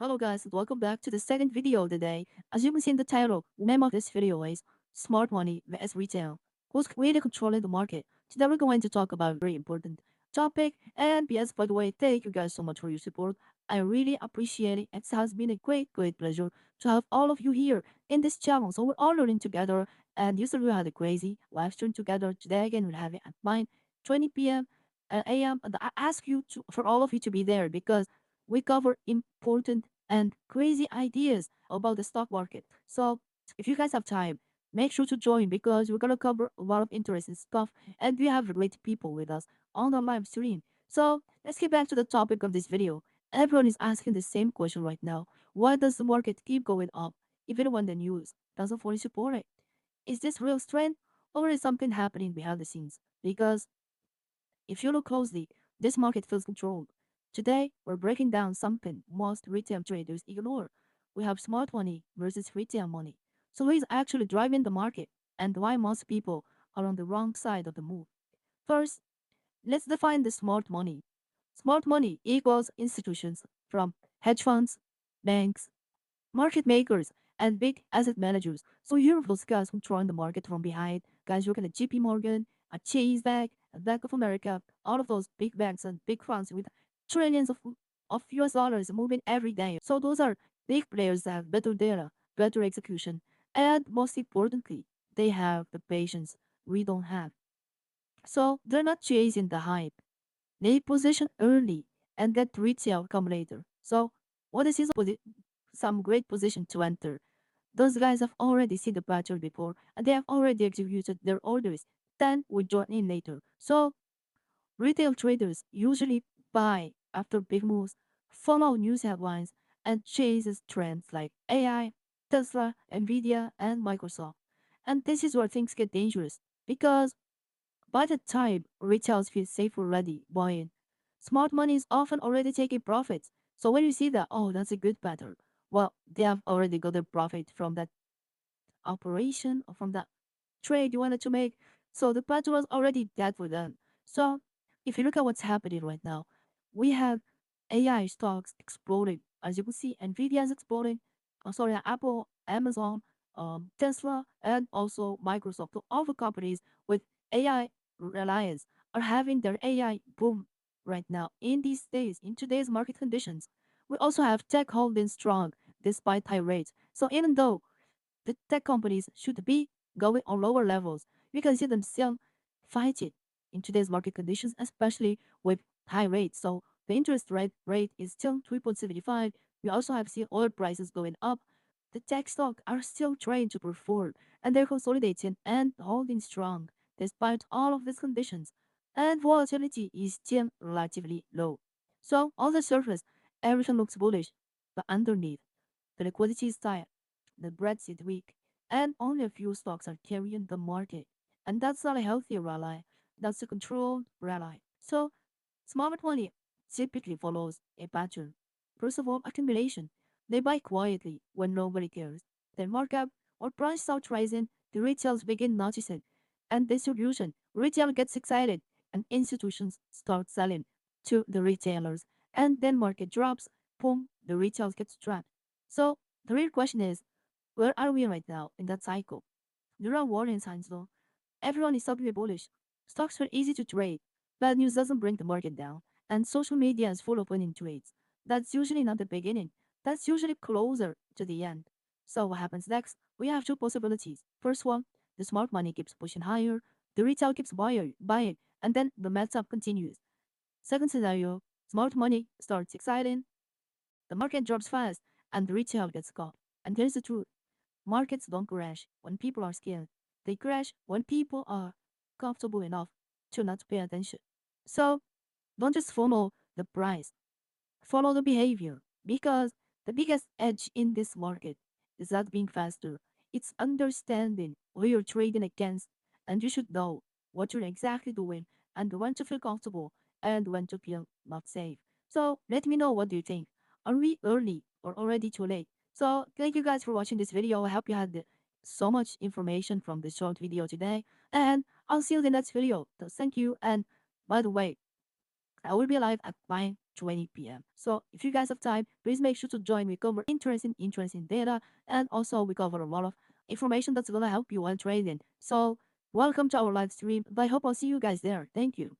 Hello guys, welcome back to the second video of the day. As you can see in the title, the name of this video is Smart Money vs Retail. Who's really controlling the market? Today we're going to talk about a very important topic. And yes, by the way, thank you guys so much for your support. I really appreciate it. It has been a great pleasure to have all of you here in this channel. So we're all learning together. And yesterday we had a crazy live stream together. Today again we'll have it at 9:20 p.m. a.m. And I ask you to for all of you to be there because we cover important and crazy ideas about the stock market. So if you guys have time, make sure to join because we're gonna cover a lot of interesting stuff and we have great people with us on the live stream. So let's get back to the topic of this video. Everyone is asking the same question right now. Why does the market keep going up even when the news doesn't fully support it? Is this real strength or is something happening behind the scenes? Because if you look closely, this market feels controlled. Today, we're breaking down something most retail traders ignore. We have smart money versus retail money. So, who is actually driving the market and why most people are on the wrong side of the move? First, let's define the smart money. Smart money equals institutions from hedge funds, banks, market makers, and big asset managers. So you're those guys controlling the market from behind. Guys looking at JP Morgan, at Chase Bank, at Bank of America, all of those big banks and big funds with trillions of US dollars moving every day. So those are big players that have better data, better execution, and most importantly, they have the patience we don't have. So they're not chasing the hype. They position early and get retail come later. So what is his some great position to enter? Those guys have already seen the pattern before and they have already executed their orders. Then we join in later. So retail traders usually buy after big moves, follow news headlines, and chases trends like AI, Tesla, Nvidia, and Microsoft. And this is where things get dangerous because by the time retail feels safe already buying, smart money is often already taking profits. So when you see that, oh, that's a good pattern. Well, they have already got their profit from that operation or from that trade you wanted to make. So the pattern was already dead for them. So if you look at what's happening right now, we have AI stocks exploding. As you can see, Nvidia is exploding. Sorry, Apple, Amazon, Tesla, and also Microsoft. So all the companies with AI reliance are having their AI boom right now in these days, in today's market conditions. We also have tech holding strong despite high rates. So even though the tech companies should be going on lower levels. We can see them still fighting in today's market conditions, especially with high rates. So the interest rate is still 3.75. We also have seen oil prices going up. The tech stocks are still trying to perform and they're consolidating and holding strong despite all of these conditions. And volatility is still relatively low. So on the surface, everything looks bullish, but underneath, the liquidity is tight, the breadth is weak, and only a few stocks are carrying the market. And that's not a healthy rally. That's a controlled rally. So smart money typically follows a pattern. First of all, accumulation. They buy quietly when nobody cares. Then markup or price start rising, the retailers begin noticing. And distribution. Retail gets excited and institutions start selling to the retailers. And then market drops, boom, the retail gets trapped. So the real question is, where are we right now in that cycle? There are warning signs though. Everyone is suddenly bullish. Stocks are easy to trade. Bad news doesn't bring the market down. And social media is full of winning trades. That's usually not the beginning. That's usually closer to the end. So what happens next? We have two possibilities. First one, the smart money keeps pushing higher, the retail keeps buying, and then the melt up continues. Second scenario, smart money starts exciting, the market drops fast, and the retail gets caught. And here's the truth. Markets don't crash when people are scared. They crash when people are comfortable enough to not pay attention. So don't just follow the price, follow the behavior. Because the biggest edge in this market is not being faster. It's understanding who you're trading against, and you should know what you're exactly doing and when to feel comfortable and when to feel not safe. So let me know what do you think. Are we early or already too late? So thank you guys for watching this video. I hope you had so much information from this short video today. And I'll see you in the next video. So thank you. And by the way, I will be live at 9:20 p.m. So if you guys have time, please make sure to join. We cover interesting data, and also we cover a lot of information that's gonna help you while trading. So welcome to our live stream. I hope I'll see you guys there. Thank you.